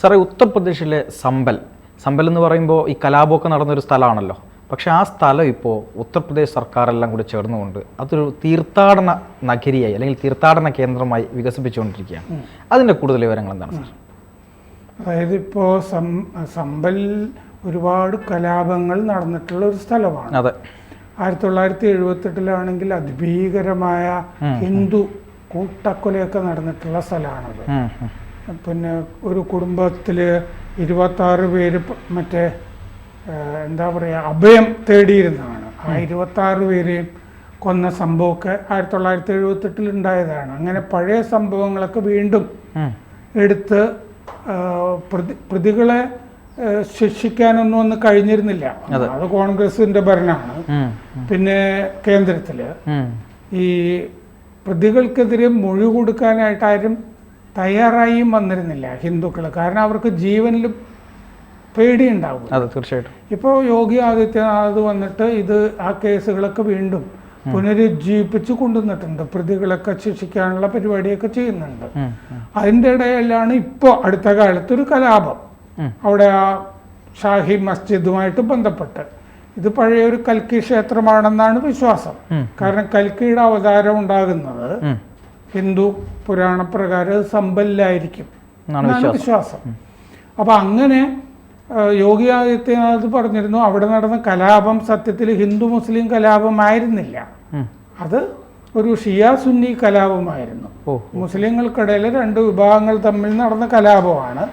സാറേ, ഉത്തർപ്രദേശിലെ സമ്പൽ എന്ന് പറയുമ്പോൾ ഈ കലാപമൊക്കെ നടന്നൊരു സ്ഥലമാണല്ലോ. പക്ഷേ ആ സ്ഥലം ഇപ്പോൾ ഉത്തർപ്രദേശ് സർക്കാരെല്ലാം കൂടി ചേർന്നുകൊണ്ട് അതൊരു തീർത്ഥാടന നഗരിയായി അല്ലെങ്കിൽ തീർത്ഥാടന കേന്ദ്രമായി വികസിപ്പിച്ചുകൊണ്ടിരിക്കുകയാണ്. അതിൻ്റെ കൂടുതൽ വിവരങ്ങൾ എന്താണ് സാർ? അതായത് ഇപ്പോൾ സമ്പൽ ഒരുപാട് കലാപങ്ങൾ നടന്നിട്ടുള്ള ഒരു സ്ഥലമാണ്. അതെ. 1978 അതിഭീകരമായ ഹിന്ദു കൂട്ടക്കൊലയൊക്കെ നടന്നിട്ടുള്ള സ്ഥലമാണത്. പിന്നെ ഒരു കുടുംബത്തിൽ 26 പേര് മറ്റേ എന്താ പറയുക അഭയം തേടിയിരുന്നതാണ്. ആ 26 പേരെയും കൊന്ന സംഭവമൊക്കെ 1978 ഉണ്ടായതാണ്. അങ്ങനെ പഴയ സംഭവങ്ങളൊക്കെ വീണ്ടും എടുത്ത് പ്രതികളെ ശിക്ഷിക്കാനൊന്നും കഴിഞ്ഞിരുന്നില്ല. അത് കോൺഗ്രസിന്റെ ഭരണമാണ്. പിന്നെ കേന്ദ്രത്തില് ഈ പ്രതികൾക്കെതിരെ മൊഴി കൊടുക്കാനായിട്ട് ആരും തയ്യാറായും വന്നിരുന്നില്ല ഹിന്ദുക്കൾ. കാരണം അവർക്ക് ജീവനിൽ പേടിയുണ്ടാവും. തീർച്ചയായിട്ടും. ഇപ്പോൾ യോഗി ആദിത്യനാഥ് വന്നിട്ട് ആ കേസുകളൊക്കെ വീണ്ടും പുനരുജ്ജീവിപ്പിച്ച് കൊണ്ടുവന്നിട്ടുണ്ട്. പ്രതികളൊക്കെ ശിക്ഷിക്കാനുള്ള പരിപാടിയൊക്കെ ചെയ്യുന്നുണ്ട്. അതിൻ്റെ ഇടയിലാണ് ഇപ്പോൾ അടുത്ത കാലത്തൊരു കലാപം അവിടെ ആ ഷാഹി മസ്ജിദുമായിട്ട് ബന്ധപ്പെട്ട്. ഇത് പഴയൊരു കൽക്കി ക്ഷേത്രമാണെന്നാണ് വിശ്വാസം. കാരണം കൽക്കിയുടെ അവതാരം ഉണ്ടാകുന്നത് ഹിന്ദു പുരാണ പ്രകാരം സമ്പലിലായിരിക്കും എന്നാണ് വിശ്വാസം. അപ്പൊ അങ്ങനെ യോഗി ആദിത്യനാഥ് പറഞ്ഞിരുന്നു അവിടെ നടന്ന കലാപം സത്യത്തിൽ ഹിന്ദു മുസ്ലിം കലാപമായിരുന്നില്ല, അത് ഒരു ഷിയ സുന്നി കലാപമായിരുന്നു. മുസ്ലിങ്ങൾക്കിടയിൽ 2 വിഭാഗങ്ങൾ തമ്മിൽ നടന്ന കലാപമാണ്.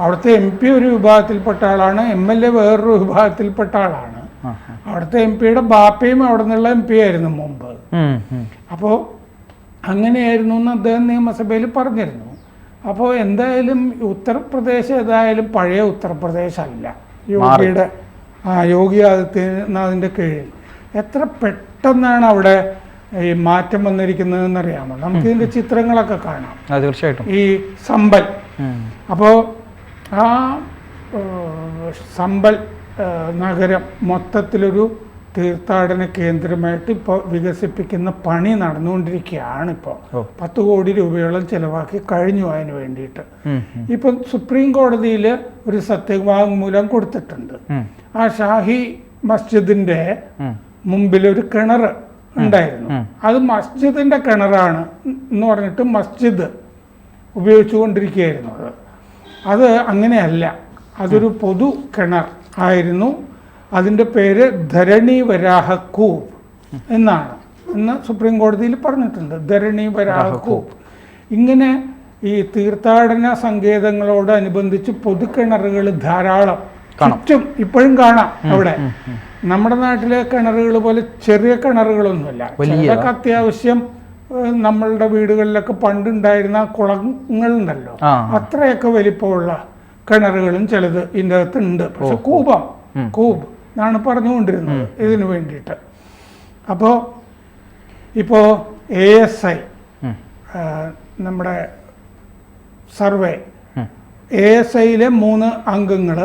അവിടുത്തെ MP ഒരു വിഭാഗത്തിൽപ്പെട്ട ആളാണ്, MLA വേറൊരു വിഭാഗത്തിൽപ്പെട്ട ആളാണ്. അവിടുത്തെ MP-യുടെ ബാപ്പയും അവിടെ നിന്നുള്ള MP ആയിരുന്നു മുമ്പ്. അപ്പോൾ അങ്ങനെയായിരുന്നു എന്ന് അദ്ദേഹം നിയമസഭയിൽ പറഞ്ഞിരുന്നു. അപ്പോൾ എന്തായാലും ഉത്തർപ്രദേശ് ഏതായാലും പഴയ ഉത്തർപ്രദേശ് അല്ല. യോഗി ആദിത്യനാഥിൻ്റെ കീഴിൽ എത്ര പെട്ടെന്നാണ് അവിടെ ഈ മാറ്റം വന്നിരിക്കുന്നതെന്നറിയാമോ? നമുക്കിതിൻ്റെ ചിത്രങ്ങളൊക്കെ കാണാം. തീർച്ചയായിട്ടും. ഈ സമ്പൽ, അപ്പോൾ ആ സമ്പൽ നഗരം മൊത്തത്തിലൊരു തീർത്ഥാടന കേന്ദ്രമായിട്ട് ഇപ്പോൾ വികസിപ്പിക്കുന്ന പണി നടന്നുകൊണ്ടിരിക്കുകയാണ്. ഇപ്പോൾ 10 കോടി രൂപയോളം ചെലവാക്കി കഴിഞ്ഞു അതിന് വേണ്ടിയിട്ട്. ഇപ്പം സുപ്രീം കോടതിയിൽ ഒരു സത്യവാങ്മൂലം കൊടുത്തിട്ടുണ്ട്. ആ ഷാഹി മസ്ജിദിന്റെ മുമ്പിൽ ഒരു കിണർ ഉണ്ടായിരുന്നു. അത് മസ്ജിദിന്റെ കിണറാണ് എന്ന് പറഞ്ഞിട്ട് മസ്ജിദ് ഉപയോഗിച്ചു കൊണ്ടിരിക്കുകയായിരുന്നു. അത് അങ്ങനെയല്ല, അതൊരു പൊതു കിണർ ആയിരുന്നു. അതിൻ്റെ പേര് ധരണി വരാഹ കൂപ്പ് എന്നാണ് എന്ന് സുപ്രീം കോടതിയിൽ പറഞ്ഞിട്ടുണ്ട്. ധരണി വരാഹ കൂപ്പ്. ഇങ്ങനെ ഈ തീർത്ഥാടന സങ്കേതങ്ങളോടനുബന്ധിച്ച് പൊതുക്കിണറുകൾ ധാരാളം ചുറ്റും ഇപ്പോഴും കാണാം. അവിടെ നമ്മുടെ നാട്ടിലെ കിണറുകൾ പോലെ ചെറിയ കിണറുകളൊന്നുമില്ല. ചിലതൊക്കെ അത്യാവശ്യം നമ്മളുടെ വീടുകളിലൊക്കെ പണ്ടുണ്ടായിരുന്ന കുളങ്ങളുണ്ടല്ലോ, അത്രയൊക്കെ വലിപ്പമുള്ള കിണറുകളും ചിലത് ഇതിൻ്റെ അകത്ത് ഉണ്ട്. പക്ഷെ കൂബ് എന്നാണ് പറഞ്ഞുകൊണ്ടിരുന്നത് ഇതിനു വേണ്ടിയിട്ട്. അപ്പോൾ ഇപ്പോൾ ASI നമ്മുടെ സർവേ, ASIയിലെ 3 അംഗങ്ങൾ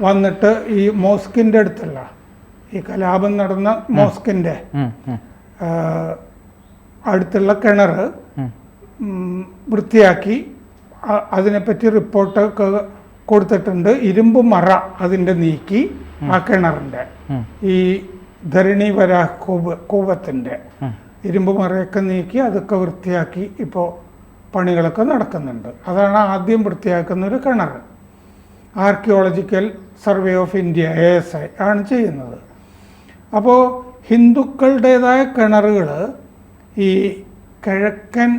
വന്നിട്ട് ഈ മോസ്കിൻ്റെ അടുത്തുള്ള ഈ കലാപം നടന്ന മോസ്കിൻ്റെ അടുത്തുള്ള കിണർ വൃത്തിയാക്കി അതിനെപ്പറ്റി റിപ്പോർട്ടൊക്കെ കൊടുത്തിട്ടുണ്ട്. ഇരുമ്പ് മറ അതിൻ്റെ നീക്കി ആ കിണറിൻ്റെ ഈ ധരണി വരാ കൂവത്തിൻ്റെ ഇരുമ്പ് മറയൊക്കെ നീക്കി അതൊക്കെ വൃത്തിയാക്കി ഇപ്പോൾ പണികളൊക്കെ നടക്കുന്നുണ്ട്. അതാണ് ആദ്യം വൃത്തിയാക്കുന്ന ഒരു കിണർ. Archaeological survey of India ASI ആണ് ചെയ്യുന്നത്. അപ്പോൾ ഹിന്ദുക്കളുടേതായ കിണറുകൾ ഈ കിഴക്കൻ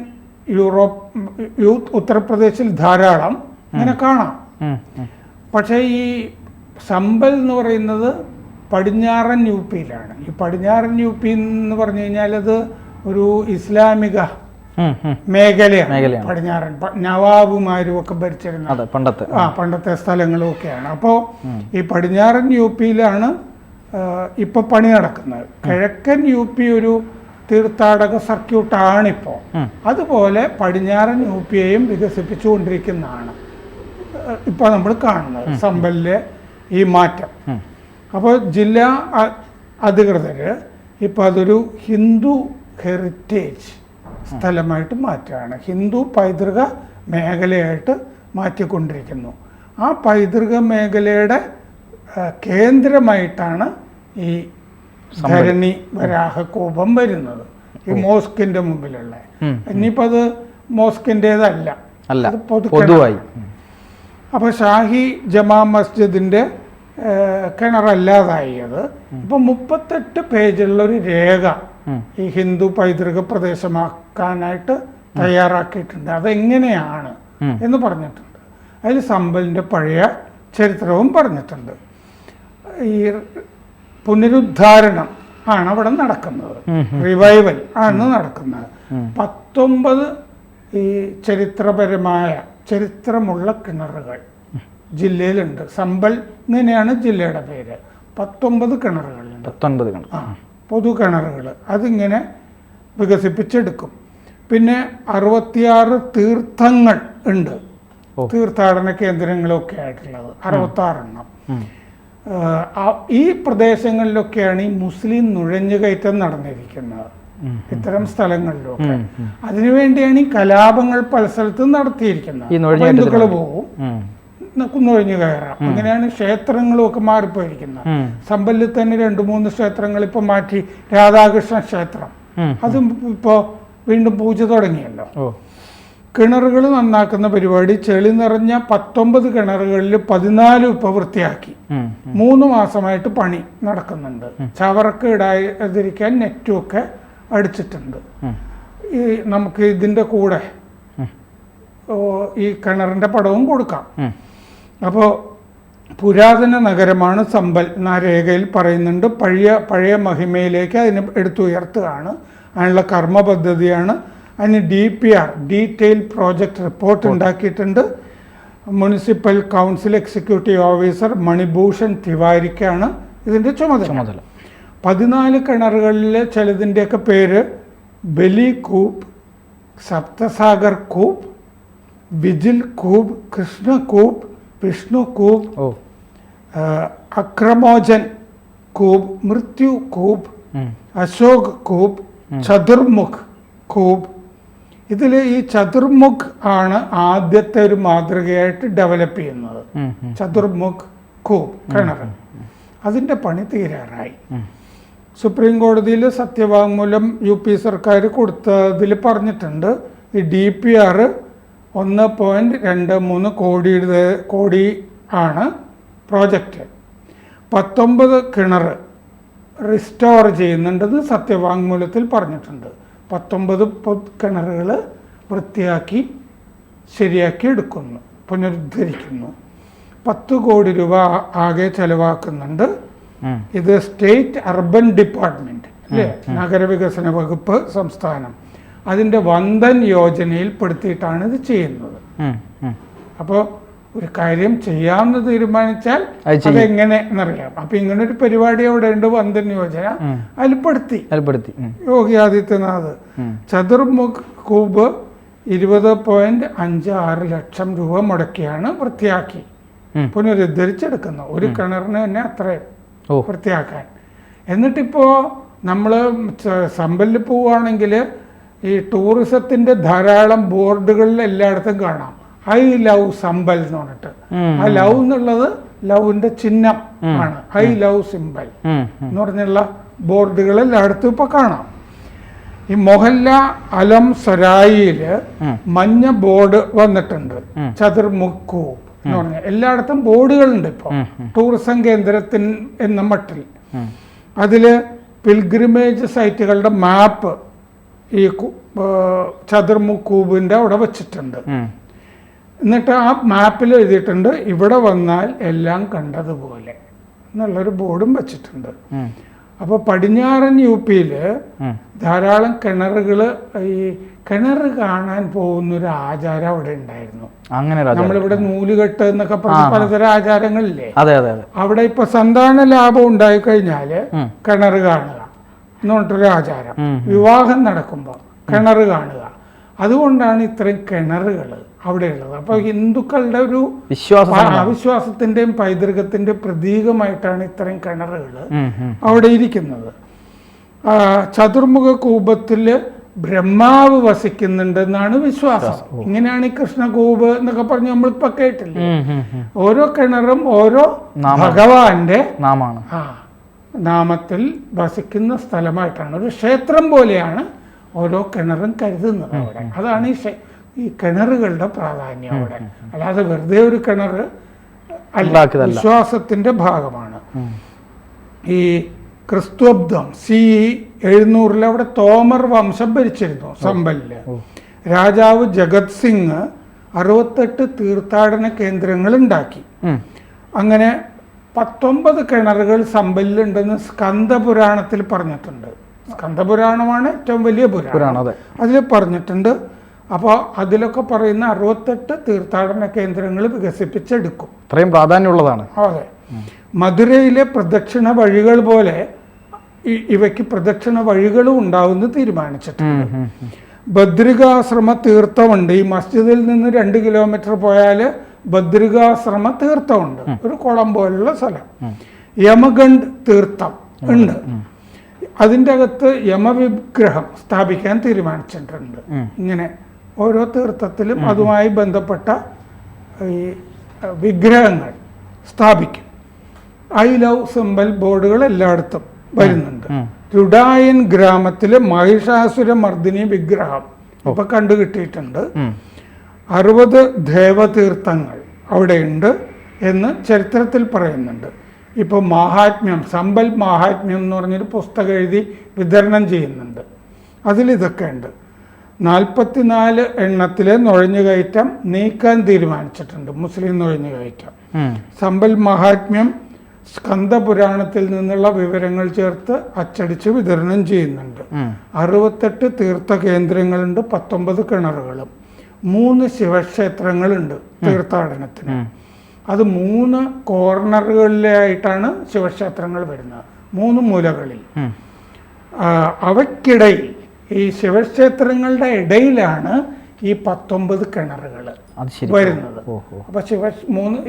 ഉത്തർപ്രദേശിൽ ധാരാളം ഇങ്ങനെ കാണാം. പക്ഷേ ഈ സമ്പൽ എന്ന് പറയുന്നത് പടിഞ്ഞാറൻ UP-യിലാണ്. ഈ പടിഞ്ഞാറൻ UP എന്ന് പറഞ്ഞു കഴിഞ്ഞാൽ അത് ഒരു ഇസ്ലാമിക മേഖലയാണ്. പടിഞ്ഞാറൻ നവാബുമാരും ഒക്കെ ഭരിച്ചിരുന്ന പണ്ടത്തെ സ്ഥലങ്ങളും ഒക്കെയാണ്. അപ്പോൾ ഈ പടിഞ്ഞാറൻ UP-യിലാണ് ഇപ്പൊ പണി നടക്കുന്നത്. കിഴക്കൻ UP ഒരു തീർത്ഥാടക സർക്യൂട്ടാണിപ്പോൾ. അതുപോലെ പടിഞ്ഞാറൻ UP-യെയും വികസിപ്പിച്ചുകൊണ്ടിരിക്കുന്നതാണ് ഇപ്പോൾ നമ്മൾ കാണുന്നത് സമ്പലിലെ ഈ മാറ്റം. അപ്പോൾ ജില്ലാ അധികൃതർ ഇപ്പോൾ അതൊരു ഹിന്ദു ഹെറിറ്റേജ് സ്ഥലമായിട്ട് മാറ്റുകയാണ്, ഹിന്ദു പൈതൃക മേഖലയായിട്ട് മാറ്റിക്കൊണ്ടിരിക്കുന്നു. ആ പൈതൃക മേഖലയുടെ കേന്ദ്രമായിട്ടാണ് ഈ ധരണി വരാഹ കൂപം വരുന്നത്, ഈ മോസ്കിന്റെ മുമ്പിലുള്ള. ഇനിയിപ്പോൾ അത് മോസ്കിൻ്റെതല്ല, അത് പൊതുവായി. അപ്പോൾ ഷാഹി ജമാ മസ്ജിദിന്റെ കിണറല്ലാതായത് ഇപ്പം 38 പേജുള്ള ഒരു രേഖ ഈ ഹിന്ദു പൈതൃക പ്രദേശമാക്കാനായിട്ട് തയ്യാറാക്കിയിട്ടുണ്ട്. അതെങ്ങനെയാണ് എന്ന് പറഞ്ഞിട്ടുണ്ട്. അതിൽ സമ്പലിൻ്റെ പഴയ ചരിത്രവും പറഞ്ഞിട്ടുണ്ട്. ഈ പുനരുദ്ധാരണം ആണ് അവിടെ നടക്കുന്നത്, റിവൈവൽ ആണ് നടക്കുന്നത്. 19 ഈ ചരിത്രമുള്ള കിണറുകൾ ജില്ലയിലുണ്ട്. സമ്പൽ ഇങ്ങനെയാണ് ജില്ലയുടെ പേര്. 19 കിണറുകളുണ്ട്, പൊതു കിണറുകൾ. അതിങ്ങനെ വികസിപ്പിച്ചെടുക്കും. പിന്നെ 66 തീർത്ഥങ്ങൾ ഉണ്ട്, തീർത്ഥാടന കേന്ദ്രങ്ങളൊക്കെ ആയിട്ടുള്ളത് 66 എണ്ണം. ഈ പ്രദേശങ്ങളിലൊക്കെയാണ് ഈ മുസ്ലിം നുഴഞ്ഞുകയറ്റം നടന്നിരിക്കുന്നത്, ഇത്തരം സ്ഥലങ്ങളിലൊക്കെ. അതിനുവേണ്ടിയാണ് ഈ കലാപങ്ങൾ പല സ്ഥലത്തും നടത്തിയിരിക്കുന്നത്. ഹിന്ദുക്കൾ പോകും, നുഴഞ്ഞു കയറാം. അങ്ങനെയാണ് ക്ഷേത്രങ്ങളും ഒക്കെ മാറിപ്പോയിരിക്കുന്നത്. സമ്പലിൽ തന്നെ 2-3 ക്ഷേത്രങ്ങൾ ഇപ്പൊ മാറ്റി. രാധാകൃഷ്ണ ക്ഷേത്രം അതും ഇപ്പോ വീണ്ടും പൂജ തുടങ്ങിയല്ലോ. കിണറുകൾ നന്നാക്കുന്ന പരിപാടി ചെളി നിറഞ്ഞ 19 കിണറുകളിൽ 14 ഇപ്പൊ വൃത്തിയാക്കി. 3 മാസമായിട്ട് പണി നടക്കുന്നുണ്ട്. ചവറൊക്കെ ഇടാതിരിക്കാൻ നെറ്റുമൊക്കെ അടിച്ചിട്ടുണ്ട്. ഈ നമുക്ക് ഇതിന്റെ കൂടെ ഈ കിണറിന്റെ പടവും കൊടുക്കാം. അപ്പോൾ പുരാതന നഗരമാണ് സമ്പൽ എന്ന രേഖയിൽ പറയുന്നുണ്ട്. പഴയ മഹിമയിലേക്ക് അതിനെ എടുത്തുയർത്തുകയാണ്. അതിനുള്ള കർമ്മ പദ്ധതിയാണ്. അതിന് DPR ഡീറ്റെയിൽ പ്രോജക്റ്റ് റിപ്പോർട്ട് ഉണ്ടാക്കിയിട്ടുണ്ട്. മുനിസിപ്പൽ കൗൺസിൽ എക്സിക്യൂട്ടീവ് ഓഫീസർ മണിഭൂഷൺ തിവാരിക്കാണ് ഇതിൻ്റെ ചുമതല. 14 കിണറുകളിൽ ചിലതിൻ്റെയൊക്കെ പേര് ബലി കൂപ്പ്, സപ്തസാഗർ കൂപ്പ്, വിജിൽ കൂപ്പ്, കൃഷ്ണ കൂപ്പ്, വിഷ്ണു കൂപ്പ്, അക്രമോചൻ കൂപ്പ്, മൃത്യു കൂപ്പ്, അശോക് കൂപ്പ്, ചതുർമുഖ് കൂപ്പ്. ഇതിൽ ഈ ചതുർമുഖ് ആണ് ആദ്യത്തെ ഒരു മാതൃകയായിട്ട് ഡെവലപ്പ് ചെയ്യുന്നത്. ചതുർമുഖ് കൂപ്പ് കിണർ, അതിൻ്റെ പണി തീരാറായി. സുപ്രീം കോടതിയിൽ സത്യവാങ്മൂലം UP സർക്കാർ കൊടുത്തതിൽ പറഞ്ഞിട്ടുണ്ട് ഈ DPR 1.23 കോടി ആണ് പ്രോജക്റ്റ്. 19 കിണർ റിസ്റ്റോർ ചെയ്യുന്നുണ്ടെന്ന് സത്യവാങ്മൂലത്തിൽ പറഞ്ഞിട്ടുണ്ട്. 19 കിണറുകൾ വൃത്തിയാക്കി ശരിയാക്കി എടുക്കുന്നു, പുനരുദ്ധരിക്കുന്നു. 10 കോടി രൂപ ആകെ ചെലവാക്കുന്നുണ്ട്. ഇത് സ്റ്റേറ്റ് അർബൻ ഡിപ്പാർട്ട്മെന്റ് അല്ലേ, നഗരവികസന വകുപ്പ് സംസ്ഥാനം, അതിൻ്റെ വന്ദൻ യോജനയിൽ പെടുത്തിയിട്ടാണ് ഇത് ചെയ്യുന്നത്. അപ്പോൾ ഒരു കാര്യം ചെയ്യാമെന്ന് തീരുമാനിച്ചാൽ അതെങ്ങനെ എന്നറിയാം. അപ്പൊ ഇങ്ങനെ ഒരു പരിപാടി അവിടെ ഉണ്ട്, വന്ദൻ യോജന. അതിൽ പെടുത്തി യോഗി ആദിത്യനാഥ്. ചതുർമുഖ് കൂബ് 20.56 ലക്ഷം രൂപ മുടക്കിയാണ് വൃത്തിയാക്കി പുനരുദ്ധരിച്ചെടുക്കുന്നത്. ഒരു കിണറിന് തന്നെ അത്രയും വൃത്തിയാക്കാൻ. എന്നിട്ടിപ്പോ നമ്മള് സമ്പലിൽ പോവുകയാണെങ്കിൽ ഈ ടൂറിസത്തിന്റെ ധാരാളം ബോർഡുകളിൽ എല്ലായിടത്തും കാണാം ഐ ലവ് സമ്പൽ എന്ന് പറഞ്ഞിട്ട്. ആ ലവ് എന്നുള്ളത് ലവിന്റെ ചിഹ്നം ആണ്. ഐ ലവ് സിമ്പൽ എന്ന് പറഞ്ഞുള്ള ബോർഡുകൾ എല്ലായിടത്തും ഇപ്പൊ കാണാം. ഈ മൊഹല്ല അലം സരായില് മഞ്ഞ ബോർഡ് വന്നിട്ടുണ്ട്, ചതുർമുഖ് കൂപ്പ് എന്ന് പറഞ്ഞ. എല്ലായിടത്തും ബോർഡുകളുണ്ട് ഇപ്പൊ ടൂറിസം കേന്ദ്രത്തിന് എന്ന മട്ടിൽ. അതില് പിൽഗ്രിമേജ് സൈറ്റുകളുടെ മാപ്പ് ഈ ചതുർമുഖ് കൂബിന്റെ അവിടെ വെച്ചിട്ടുണ്ട്. എന്നിട്ട് ആ മാപ്പിൽ എഴുതിയിട്ടുണ്ട് ഇവിടെ വന്നാൽ എല്ലാം കണ്ടതുപോലെ എന്നുള്ളൊരു ബോർഡും വെച്ചിട്ടുണ്ട്. അപ്പോൾ പടിഞ്ഞാറൻ UP-യിൽ ധാരാളം കിണറുകൾ, ഈ കിണർ കാണാൻ പോകുന്നൊരു ആചാരം അവിടെ ഉണ്ടായിരുന്നു. നമ്മളിവിടെ നൂലുകെട്ട് എന്നൊക്കെ പറഞ്ഞ പലതരം ആചാരങ്ങളില്ലേ, അവിടെ ഇപ്പൊ സന്താന ലാഭം ഉണ്ടായി കഴിഞ്ഞാല് കിണർ കാണുക എന്ന് പറഞ്ഞിട്ടൊരു ആചാരം. വിവാഹം നടക്കുമ്പോൾ കിണർ കാണുക. അതുകൊണ്ടാണ് ഇത്രയും കിണറുകൾ അവിടെയുള്ളത്. അപ്പൊ ഹിന്ദുക്കളുടെ ഒരു അവിശ്വാസത്തിന്റെയും പൈതൃകത്തിന്റെ പ്രതീകമായിട്ടാണ് ഇത്രയും കിണറുകൾ അവിടെ ഇരിക്കുന്നത്. ചതുർമുഖ കൂപത്തില് ബ്രഹ്മാവ് വസിക്കുന്നുണ്ടെന്നാണ് വിശ്വാസം. ഇങ്ങനെയാണ് ഈ കൃഷ്ണകൂപ് എന്നൊക്കെ പറഞ്ഞ് നമ്മളിപ്പോ കേട്ടില്ലേ. ഓരോ കിണറും ഓരോ ഭഗവാന്റെ നാമത്തിൽ വസിക്കുന്ന സ്ഥലമായിട്ടാണ്, ഒരു ക്ഷേത്രം പോലെയാണ് ഓരോ കിണറും കരുതുന്നത് അവിടെ. അതാണ് ഈ കിണറുകളുടെ പ്രാധാന്യം അവിടെ. അല്ലാതെ വെറുതെ ഒരു കിണർ അല്ല, വിശ്വാസത്തിന്റെ ഭാഗമാണ്. ഈ ക്രിസ്തുബ്ദം CE 700 അവിടെ തോമർ വംശം ഭരിച്ചിരുന്നു സമ്പലില്. രാജാവ് ജഗത് സിംഗ് 68 തീർത്ഥാടന കേന്ദ്രങ്ങൾ ഉണ്ടാക്കി. അങ്ങനെ 19 കിണറുകൾ സമ്പലിലുണ്ടെന്ന് സ്കന്ദപുരാണത്തിൽ പറഞ്ഞിട്ടുണ്ട്. സ്കന്ദപുരാണമാണ് ഏറ്റവും വലിയ പുരാണം, അതിൽ പറഞ്ഞിട്ടുണ്ട്. അപ്പോൾ അതിലൊക്കെ പറയുന്ന 68 തീർത്ഥാടന കേന്ദ്രങ്ങൾ വികസിപ്പിച്ചെടുക്കും. അത്രയും പ്രാധാന്യമുള്ളതാണ്. അതെ. മധുരയിലെ പ്രദക്ഷിണ വഴികൾ പോലെ ഇവയ്ക്ക് പ്രദക്ഷിണ വഴികളും ഉണ്ടാവുമെന്ന് തീരുമാനിച്ചിട്ടുണ്ട്. ബദ്രികാശ്രമ തീർത്ഥമുണ്ട്. ഈ മസ്ജിദിൽ നിന്ന് 2 കിലോമീറ്റർ പോയാൽ ബദ്രികാശ്രമ തീർത്ഥമുണ്ട്, ഒരു കുളം പോലുള്ള സ്ഥലം. യമഗണ്ഡ് തീർത്ഥം ഉണ്ട്. അതിൻ്റെ അകത്ത് യമവിഗ്രഹം സ്ഥാപിക്കാൻ തീരുമാനിച്ചിട്ടുണ്ട്. ഇങ്ങനെ ഓരോ തീർത്ഥത്തിലും അതുമായി ബന്ധപ്പെട്ട ഈ വിഗ്രഹങ്ങൾ സ്ഥാപിക്കും. ഐ ലവ് സിംബൽ ബോർഡുകൾ എല്ലായിടത്തും വരുന്നുണ്ട്. രുഡായൻ ഗ്രാമത്തിലെ മഹിഷാസുര മർദിനി വിഗ്രഹം ഇപ്പൊ കണ്ടുകിട്ടിയിട്ടുണ്ട്. 60 ദേവതീർത്ഥങ്ങൾ അവിടെയുണ്ട് എന്ന് ചരിത്രത്തിൽ പറയുന്നുണ്ട്. ഇപ്പോൾ മഹാത്മ്യം, സമ്പൽ മഹാത്മ്യം എന്ന് പറഞ്ഞൊരു പുസ്തകം എഴുതി വിതരണം ചെയ്യുന്നുണ്ട്. അതിലിതൊക്കെ ഉണ്ട്. 44 എണ്ണത്തിലെ നുഴഞ്ഞുകയറ്റം നീക്കാൻ തീരുമാനിച്ചിട്ടുണ്ട്, മുസ്ലിം നുഴഞ്ഞുകയറ്റം. സമ്പൽ മഹാത്മ്യം സ്കന്ദപുരാണത്തിൽ നിന്നുള്ള വിവരങ്ങൾ ചേർത്ത് അച്ചടിച്ച് വിതരണം ചെയ്യുന്നുണ്ട്. 68 തീർത്ഥ കേന്ദ്രങ്ങളുണ്ട്, 19 കിണറുകളും, 3 ശിവക്ഷേത്രങ്ങളുണ്ട് തീർത്ഥാടനത്തിന്. അത് 3 കോർണറുകളിലായിട്ടാണ് ശിവക്ഷേത്രങ്ങൾ വരുന്നത്, 3 മൂലകളിൽ. അവയ്ക്കിടയിൽ, ഈ ശിവക്ഷേത്രങ്ങളുടെ ഇടയിലാണ് ഈ 19 കിണറുകൾ വരുന്നത്. അപ്പൊ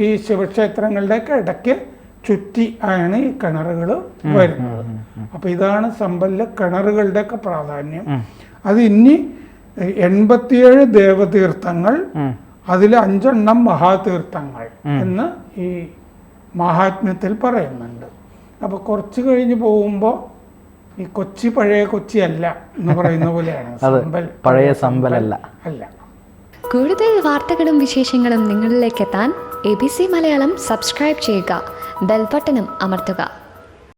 ഈ ശിവക്ഷേത്രങ്ങളുടെയൊക്കെ ഇടയ്ക്ക് ചുറ്റി ആണ് ഈ കിണറുകൾ വരുന്നത്. അപ്പൊ ഇതാണ് സമ്പലിലെ കിണറുകളുടെയൊക്കെ പ്രാധാന്യം. അത് ഇനി 87 ദേവതീർത്ഥങ്ങൾ, അതിൽ 5 എണ്ണം മഹാതീർത്ഥങ്ങൾ എന്ന് ഈ മഹാത്മ്യത്തിൽ പറയുന്നുണ്ട്. അപ്പൊ കുറച്ച് കഴിഞ്ഞ് പോകുമ്പോൾ ഈ കൊച്ചി പഴയ കൊച്ചി അല്ല എന്ന് പറയുന്ന പോലെയാണ്. സമ്പൽ പഴയ സമ്പലല്ല. അല്ല. കൂടുതൽ വാർത്തകളും വിശേഷങ്ങളും നിങ്ങളിലേക്ക് എത്താൻ ABC മലയാളം സബ്സ്ക്രൈബ് ചെയ്യുക, ബെൽബട്ടനും അമർത്തുക.